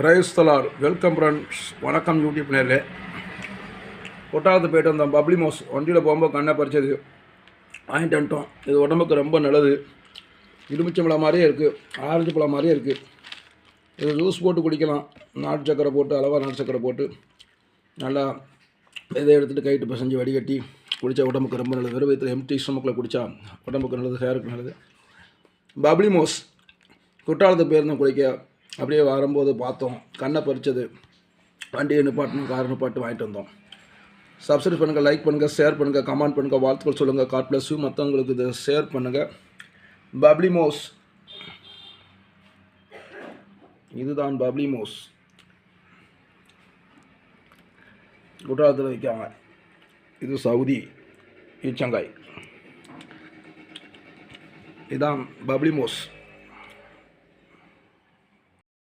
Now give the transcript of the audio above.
Price the Lord welcome friends. வணக்கம் YouTube நேரில். கொட்டாரத்து போய்ட்டு வந்தோம். பப்ளி மோஸ் வண்டியில் போகும்போது கண்ணை பறிச்சது வாங்கிட்டு வந்துட்டோம். இது உடம்புக்கு ரொம்ப நல்லது. எலுமிச்சம்பழம் மாதிரியே இருக்குது, ஆரஞ்சு பழம் மாதிரியே இருக்குது. இது ஜூஸ் போட்டு குடிக்கலாம். நாட்டு சக்கரை போட்டு, அளவாக நாட்டு சக்கரை போட்டு நல்லா இதை எடுத்துகிட்டு கைட்டு பசஞ்சு வடிகட்டி குடித்தா உடம்புக்கு ரொம்ப நல்லது. வெறும் வயிற்றில் எம்டி ஸ்டொமக்கில் குடித்தா உடம்புக்கு நல்லது, ஹேருக்கு நல்லது. பப்ளி மோஸ் குற்றாலத்துக்கு போயிருந்தோம் குளிக்க. அப்படியே வரும்போது பார்த்தோம், கண்ணை பறிச்சது. வண்டியை நிப்பாட்டணும், கார் நிப்பாட்டு வாங்கிட்டு வந்தோம். சப்ஸ்கிரைப் பண்ணுங்கள், லைக் பண்ணுங்கள், ஷேர் பண்ணுங்கள், கமெண்ட் பண்ணுங்கள், வாழ்த்துக்கள் சொல்லுங்கள். God bless you. மற்றவங்களுக்கு இதை ஷேர் பண்ணுங்கள். பப்ளி மோஸ், இதுதான் பப்ளி மோஸ். குஜராத்தில் வைக்காங்க. இது சவுதி ஈச்சங்காய். இதுதான் பப்ளி மோஸ்.